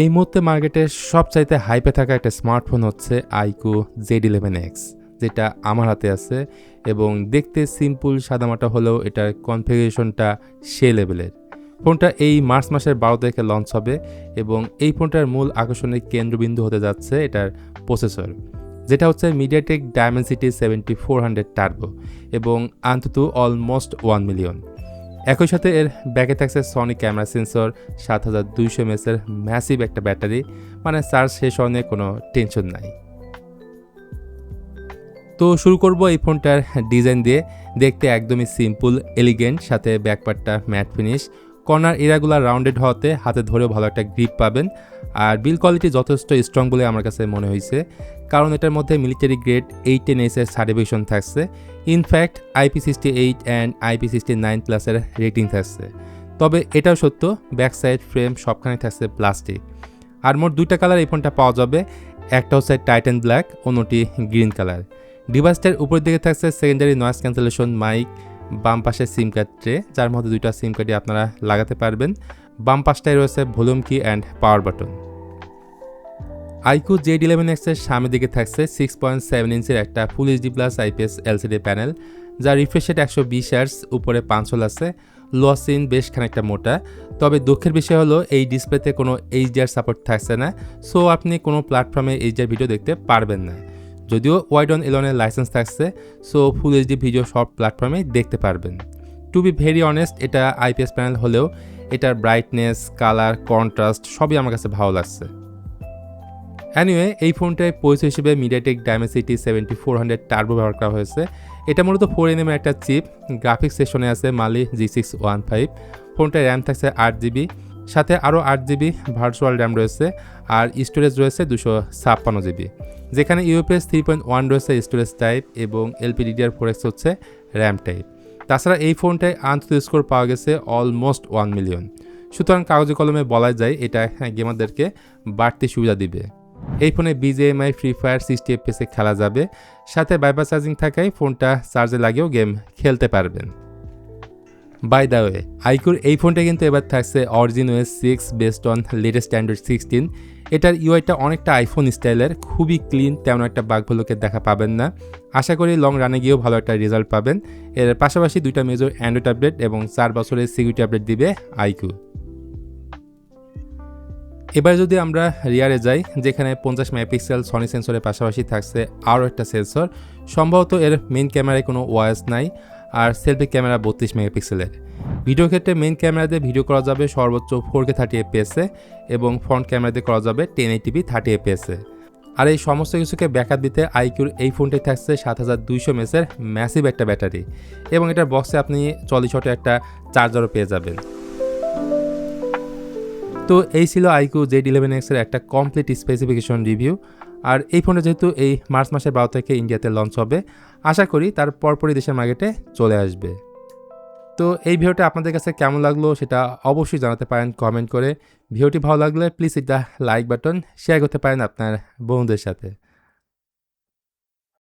এই মুহূর্তে মার্কেটে সবচাইতে হাইপে থাকা একটা স্মার্টফোন হচ্ছে আইকু Z11X, যেটা আমার হাতে আছে এবং দেখতে সিম্পল সাদামাটা হলেও এটার কনফিগারেশনটা সে লেভেলের। ফোনটা এই মার্চ মাসের 12 তারিখে লঞ্চ হবে এবং এই ফোনটার মূল আকর্ষণের কেন্দ্রবিন্দু হতে যাচ্ছে এটার প্রসেসর, যেটা হচ্ছে মিডিয়াটেক ডায়মেনসিটি 7400 টার্বো এবং আন্তত অলমোস্ট 1 মিলিয়ন। একই সাথে এর ব্যাকে থাকছে সনি ক্যামেরা সেন্সর, 7200 mAh এর ম্যাসিভ একটা ব্যাটারি, মানে চার্জ শেষ হওয়া নিয়ে কোনো টেনশন নাই। তো শুরু করব এই ফোনটার ডিজাইন দিয়ে। দেখতে একদমই সিম্পল, এলিগেন্ট, সাথে ব্যাকপার্টটা ম্যাট ফিনিশ, কর্নার এরিয়াগুলো রাউন্ডেড হওয়াতে হাতে ধরেও ভালো একটা গ্রিপ পাবেন। আর বিল কোয়ালিটি যথেষ্ট স্ট্রং বলে আমার কাছে মনে হয়েছে, কারণ এটার মধ্যে মিলিটারি গ্রেড 810S এর সার্টিফিকেশন থাকছে। ইনফ্যাক্ট IP68 অ্যান্ড IP69+ এর রেটিং থাকছে। তবে এটাও সত্য, ব্যাক সাইড ফ্রেম সবখানে থাকছে প্লাস্টিক। আর মোট দুইটা কালার এই ফোনটা পাওয়া যাবে, একটা হচ্ছে টাইটান ব্ল্যাক, অন্যটি গ্রিন কালার। ডিভাইসটার উপরের দিকে থাকছে সেকেন্ডারি নয়েজ ক্যান্সেলেশন মাইক, বাম পাশে সিম কার্ড ট্রে, যার মধ্যে দুইটা সিম কার্ডই আপনারা লাগাতে পারবেন। বাম পাশটায় রয়েছে ভলিউম কি and power button. IQOO Z11X এর সামনের দিকে থাকছে 6.7 ইঞ্চের একটা ফুল HD+ IPS LCD প্যানেল, যার রিফ্রেশ রেট 120 Hz, উপরে 5 আছে। লোয়াসিন বেশ খানিকটা মোটা। তবে দুঃখের বিষয় হলো এই ডিসপ্লেতে কোনো HDR সাপোর্ট থাকছে না, সো আপনি কোনো প্ল্যাটফর্মে HDR ভিডিও দেখতে পারবেন না। যদিও ওয়াইড-অন এলনের লাইসেন্স থাকছে, সো ফুল HD ভিডিও সব প্ল্যাটফর্মে দেখতে পারবেন। টু বি ভেরি অনেস্ট, এটা IPS প্যানেল হলেও এটার ব্রাইটনেস, কালার, কন্ট্রাস্ট সবই আমার কাছে ভালো লাগছে। অ্যানিওয়ে, এই ফোনটায় পয়সা হিসেবে মিডিয়াটেক ডায়মেনসিটি 7400 টার্বো ব্যবহার করা হয়েছে। এটা মূলত 4nm এর একটা চিপ। গ্রাফিক্স সেশনে আছে মালি G615। ফোনটায় র্যাম থাকছে 8GB, সাথে আরও 8GB ভার্চুয়াল র্যাম রয়েছে, আর স্টোরেজ রয়েছে 256GB, যেখানে UFS 3.1 রয়েছে স্টোরেজ টাইপ এবং LPDDR4X হচ্ছে র্যাম টাইপ। তাছাড়া এই ফোনটায় আন্তর্জাতিক স্কোর পাওয়া গেছে অলমোস্ট 1 মিলিয়ন। সুতরাং কাগজে কলমে বলা যায় এটা গেমারদেরকে বাড়তি সুবিধা দিবে। এই ফোনে BGMI, ফ্রি ফায়ার 60 FPS খেলা যাবে, সাথে বাইপাস চার্জিং থাকায় ফোনটা চার্জে লাগেও গেম খেলতে পারবেন। বাই দ্য ওয়ে, আইকুর এই ফোনটা কিন্তু এবার থাকছে OS 6 based on latest Android 16। এটার ইউআইটা অনেকটা আইফোন স্টাইলের, খুবই ক্লিন, তেমন একটা বাগ ভুলকে দেখা পাবেন না। আশা করি লং রানে গিয়েও ভালো একটা রেজাল্ট পাবেন। এর পাশাপাশি দুইটা মেজর অ্যান্ড্রয়েড আপডেট এবং 4 বছরের সিকিউরিটি আপডেট দিবে আইকু। এবার যদি আমরা রিয়ারে যাই, যেখানে 50 মেগাপিক্সেল সনি সেন্সরের পাশাপাশি থাকছে আরও একটা সেন্সর। সম্ভবত এর মেইন ক্যামেরায় কোনো ওয়াইস নাই, আর সেলফি ক্যামেরা 32 মেগাপিক্সেলের। ভিডিও ক্ষেত্রে মেইন ক্যামেরা দিয়ে ভিডিও করা যাবে সর্বোচ্চ 4K 30 FPS এবং ফ্রন্ট ক্যামেরা দিয়ে করা যাবে 1080p 30 FPS। আর এই সমস্ত কিছুকে ব্যাকআপ দিতে আইকিউর এই ফোনটাই থাকছে 7200 mAh এর ম্যাসিভ একটা ব্যাটারি, এবং এটার বক্সে আপনি 40 ওয়াটের একটা চার্জারও পেয়ে যাবেন। তো এই ছিল আইকু Z11X এর একটা কমপ্লিট স্পেসিফিকেশন রিভিউ। আর এই ফোনটা যেহেতু এই মার্চ মাসের 12 থেকে ইন্ডিয়াতে লঞ্চ হবে, আশা করি তার পরপরই দেশের মার্কেটে চলে আসবে। তো এই ভিডিওটা আপনাদের কাছে কেমন লাগলো সেটা অবশ্যই জানাতে পারেন কমেন্ট করে। ভিডিওটি ভালো লাগলে প্লিজ এটা লাইক বাটন শেয়ার করতে পারেন আপনার বন্ধুদের সাথে।